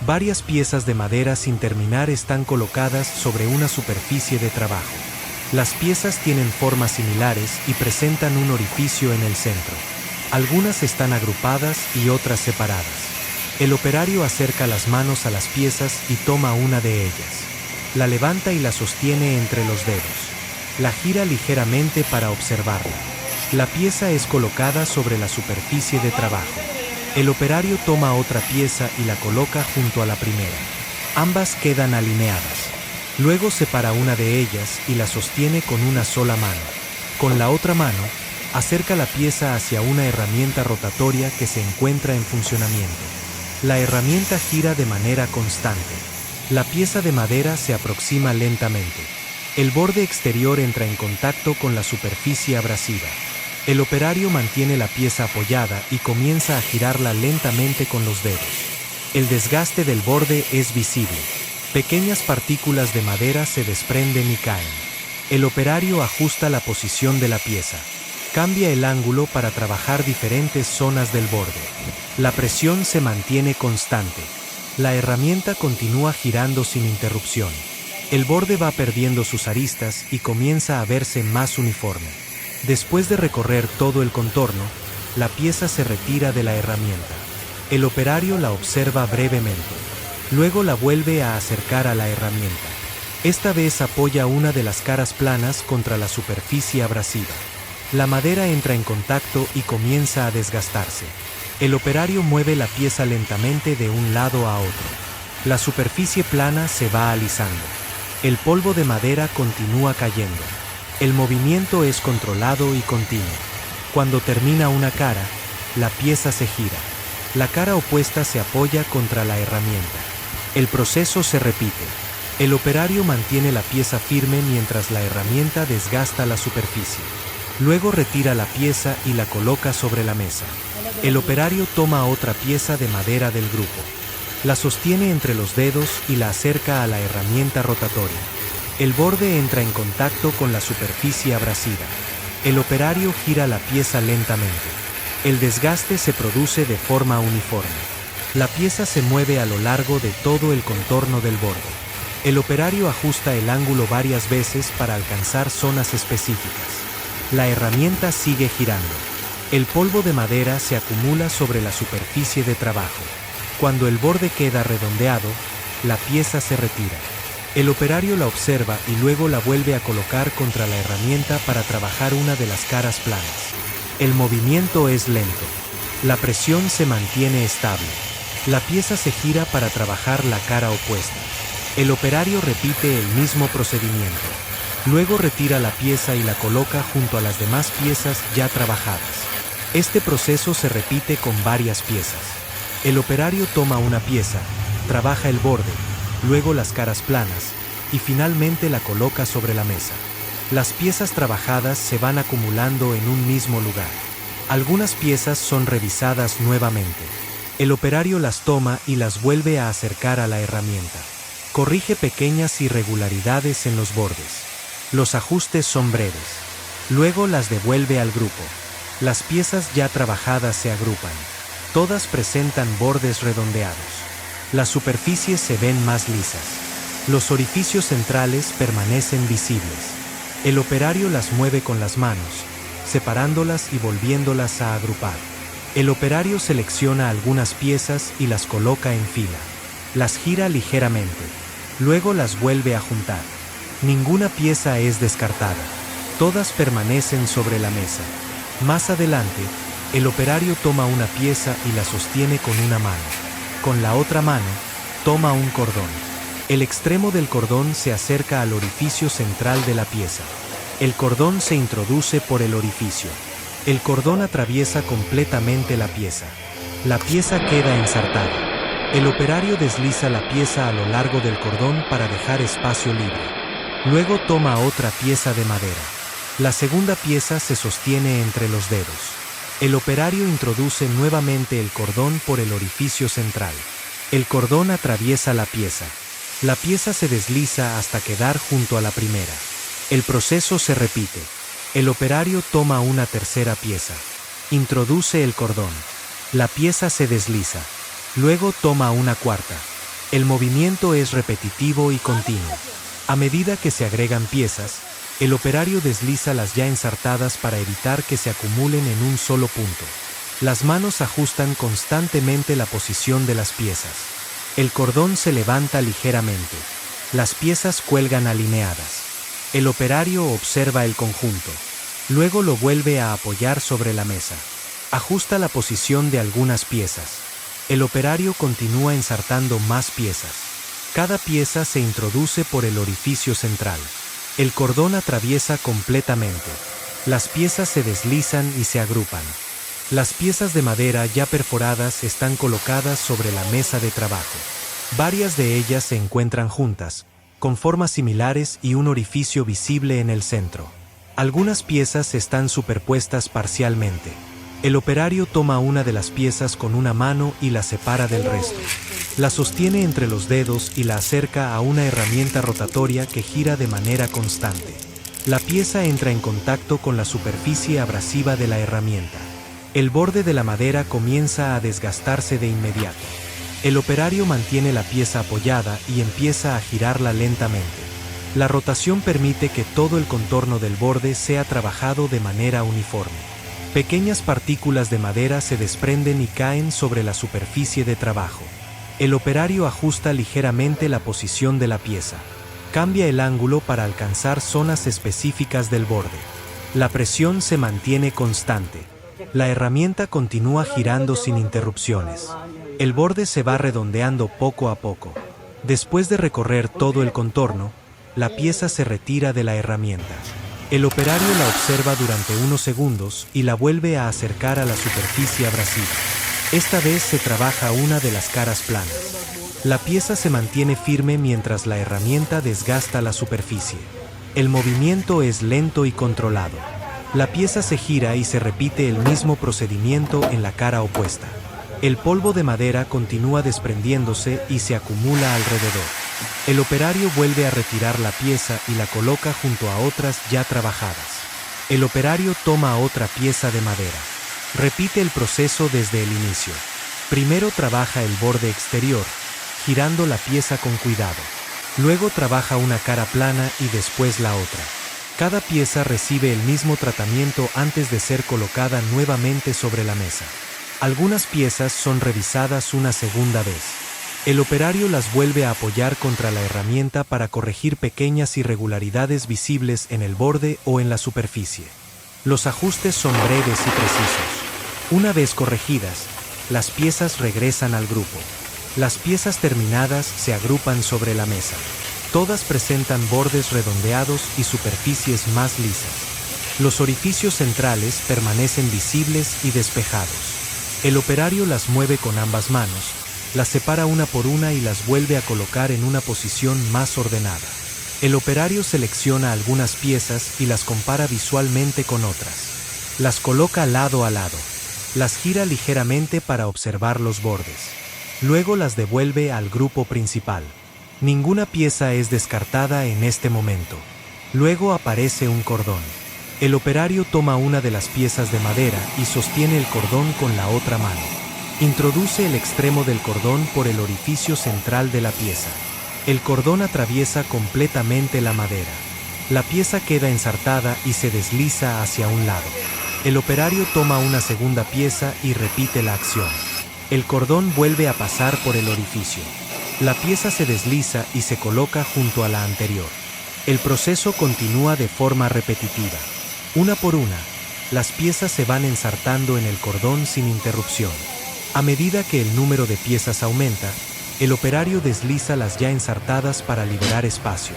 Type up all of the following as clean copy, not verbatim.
Varias piezas de madera sin terminar están colocadas sobre una superficie de trabajo. Las piezas tienen formas similares y presentan un orificio en el centro. Algunas están agrupadas y otras separadas. El operario acerca las manos a las piezas y toma una de ellas. La levanta y la sostiene entre los dedos. La gira ligeramente para observarla. La pieza es colocada sobre la superficie de trabajo. El operario toma otra pieza y la coloca junto a la primera. Ambas quedan alineadas. Luego separa una de ellas y la sostiene con una sola mano. Con la otra mano, acerca la pieza hacia una herramienta rotatoria que se encuentra en funcionamiento. La herramienta gira de manera constante. La pieza de madera se aproxima lentamente. El borde exterior entra en contacto con la superficie abrasiva. El operario mantiene la pieza apoyada y comienza a girarla lentamente con los dedos. El desgaste del borde es visible. Pequeñas partículas de madera se desprenden y caen. El operario ajusta la posición de la pieza. Cambia el ángulo para trabajar diferentes zonas del borde. La presión se mantiene constante. La herramienta continúa girando sin interrupción. El borde va perdiendo sus aristas y comienza a verse más uniforme. Después de recorrer todo el contorno, la pieza se retira de la herramienta. El operario la observa brevemente. Luego la vuelve a acercar a la herramienta. Esta vez apoya una de las caras planas contra la superficie abrasiva. La madera entra en contacto y comienza a desgastarse. El operario mueve la pieza lentamente de un lado a otro. La superficie plana se va alisando. El polvo de madera continúa cayendo. El movimiento es controlado y continuo. Cuando termina una cara, la pieza se gira. La cara opuesta se apoya contra la herramienta. El proceso se repite. El operario mantiene la pieza firme mientras la herramienta desgasta la superficie. Luego retira la pieza y la coloca sobre la mesa. El operario toma otra pieza de madera del grupo. La sostiene entre los dedos y la acerca a la herramienta rotatoria. El borde entra en contacto con la superficie abrasiva. El operario gira la pieza lentamente. El desgaste se produce de forma uniforme. La pieza se mueve a lo largo de todo el contorno del borde. El operario ajusta el ángulo varias veces para alcanzar zonas específicas. La herramienta sigue girando. El polvo de madera se acumula sobre la superficie de trabajo. Cuando el borde queda redondeado, la pieza se retira. El operario la observa y luego la vuelve a colocar contra la herramienta para trabajar una de las caras planas. El movimiento es lento. La presión se mantiene estable. La pieza se gira para trabajar la cara opuesta. El operario repite el mismo procedimiento. Luego retira la pieza y la coloca junto a las demás piezas ya trabajadas. Este proceso se repite con varias piezas. El operario toma una pieza, trabaja el borde, luego las caras planas, y finalmente la coloca sobre la mesa. Las piezas trabajadas se van acumulando en un mismo lugar. Algunas piezas son revisadas nuevamente. El operario las toma y las vuelve a acercar a la herramienta. Corrige pequeñas irregularidades en los bordes. Los ajustes son breves. Luego las devuelve al grupo. Las piezas ya trabajadas se agrupan. Todas presentan bordes redondeados. Las superficies se ven más lisas. Los orificios centrales permanecen visibles. El operario las mueve con las manos, separándolas y volviéndolas a agrupar. El operario selecciona algunas piezas y las coloca en fila. Las gira ligeramente. Luego las vuelve a juntar. Ninguna pieza es descartada. Todas permanecen sobre la mesa. Más adelante, el operario toma una pieza y la sostiene con una mano. Con la otra mano, toma un cordón. El extremo del cordón se acerca al orificio central de la pieza. El cordón se introduce por el orificio. El cordón atraviesa completamente la pieza. La pieza queda ensartada. El operario desliza la pieza a lo largo del cordón para dejar espacio libre. Luego toma otra pieza de madera. La segunda pieza se sostiene entre los dedos. El operario introduce nuevamente el cordón por el orificio central. El cordón atraviesa la pieza. La pieza se desliza hasta quedar junto a la primera. El proceso se repite. El operario toma una tercera pieza. Introduce el cordón. La pieza se desliza. Luego toma una cuarta. El movimiento es repetitivo y continuo. A medida que se agregan piezas, el operario desliza las ya ensartadas para evitar que se acumulen en un solo punto. Las manos ajustan constantemente la posición de las piezas. El cordón se levanta ligeramente. Las piezas cuelgan alineadas. El operario observa el conjunto. Luego lo vuelve a apoyar sobre la mesa. Ajusta la posición de algunas piezas. El operario continúa ensartando más piezas. Cada pieza se introduce por el orificio central. El cordón atraviesa completamente. Las piezas se deslizan y se agrupan. Las piezas de madera ya perforadas están colocadas sobre la mesa de trabajo. Varias de ellas se encuentran juntas, con formas similares y un orificio visible en el centro. Algunas piezas están superpuestas parcialmente. El operario toma una de las piezas con una mano y la separa del resto. La sostiene entre los dedos y la acerca a una herramienta rotatoria que gira de manera constante. La pieza entra en contacto con la superficie abrasiva de la herramienta. El borde de la madera comienza a desgastarse de inmediato. El operario mantiene la pieza apoyada y empieza a girarla lentamente. La rotación permite que todo el contorno del borde sea trabajado de manera uniforme. Pequeñas partículas de madera se desprenden y caen sobre la superficie de trabajo. El operario ajusta ligeramente la posición de la pieza. Cambia el ángulo para alcanzar zonas específicas del borde. La presión se mantiene constante. La herramienta continúa girando sin interrupciones. El borde se va redondeando poco a poco. Después de recorrer todo el contorno, la pieza se retira de la herramienta. El operario la observa durante unos segundos y la vuelve a acercar a la superficie abrasiva. Esta vez se trabaja una de las caras planas. La pieza se mantiene firme mientras la herramienta desgasta la superficie. El movimiento es lento y controlado. La pieza se gira y se repite el mismo procedimiento en la cara opuesta. El polvo de madera continúa desprendiéndose y se acumula alrededor. El operario vuelve a retirar la pieza y la coloca junto a otras ya trabajadas. El operario toma otra pieza de madera. Repite el proceso desde el inicio. Primero trabaja el borde exterior, girando la pieza con cuidado. Luego trabaja una cara plana y después la otra. Cada pieza recibe el mismo tratamiento antes de ser colocada nuevamente sobre la mesa. Algunas piezas son revisadas una segunda vez. El operario las vuelve a apoyar contra la herramienta para corregir pequeñas irregularidades visibles en el borde o en la superficie. Los ajustes son breves y precisos. Una vez corregidas, las piezas regresan al grupo. Las piezas terminadas se agrupan sobre la mesa. Todas presentan bordes redondeados y superficies más lisas. Los orificios centrales permanecen visibles y despejados. El operario las mueve con ambas manos, las separa una por una y las vuelve a colocar en una posición más ordenada. El operario selecciona algunas piezas y las compara visualmente con otras. Las coloca lado a lado. Las gira ligeramente para observar los bordes. Luego las devuelve al grupo principal. Ninguna pieza es descartada en este momento. Luego aparece un cordón. El operario toma una de las piezas de madera y sostiene el cordón con la otra mano. Introduce el extremo del cordón por el orificio central de la pieza. El cordón atraviesa completamente la madera. La pieza queda ensartada y se desliza hacia un lado. El operario toma una segunda pieza y repite la acción. El cordón vuelve a pasar por el orificio. La pieza se desliza y se coloca junto a la anterior. El proceso continúa de forma repetitiva. Una por una, las piezas se van ensartando en el cordón sin interrupción. A medida que el número de piezas aumenta, el operario desliza las ya ensartadas para liberar espacio.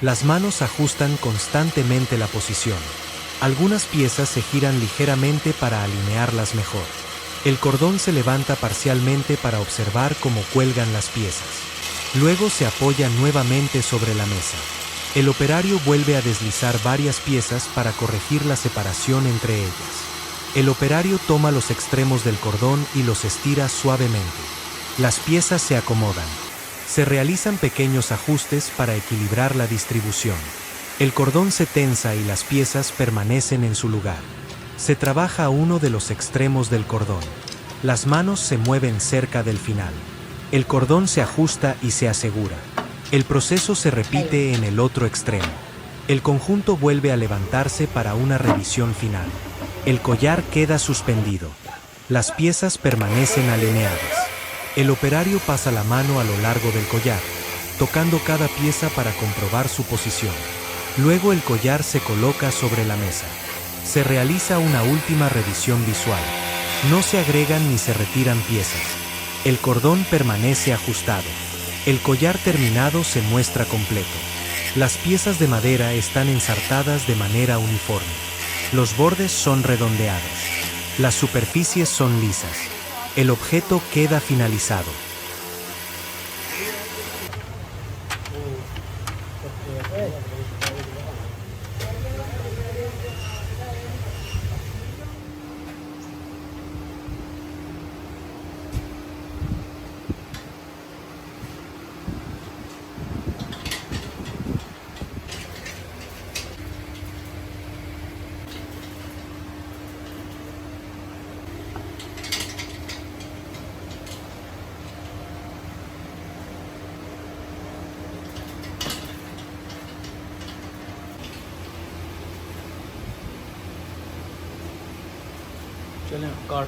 Las manos ajustan constantemente la posición. Algunas piezas se giran ligeramente para alinearlas mejor. El cordón se levanta parcialmente para observar cómo cuelgan las piezas. Luego se apoya nuevamente sobre la mesa. El operario vuelve a deslizar varias piezas para corregir la separación entre ellas. El operario toma los extremos del cordón y los estira suavemente. Las piezas se acomodan. Se realizan pequeños ajustes para equilibrar la distribución. El cordón se tensa y las piezas permanecen en su lugar. Se trabaja uno de los extremos del cordón. Las manos se mueven cerca del final. El cordón se ajusta y se asegura. El proceso se repite en el otro extremo. El conjunto vuelve a levantarse para una revisión final. El collar queda suspendido. Las piezas permanecen alineadas. El operario pasa la mano a lo largo del collar, tocando cada pieza para comprobar su posición. Luego el collar se coloca sobre la mesa. Se realiza una última revisión visual. No se agregan ni se retiran piezas. El cordón permanece ajustado. El collar terminado se muestra completo. Las piezas de madera están ensartadas de manera uniforme. Los bordes son redondeados. Las superficies son lisas. El objeto queda finalizado. चलें काट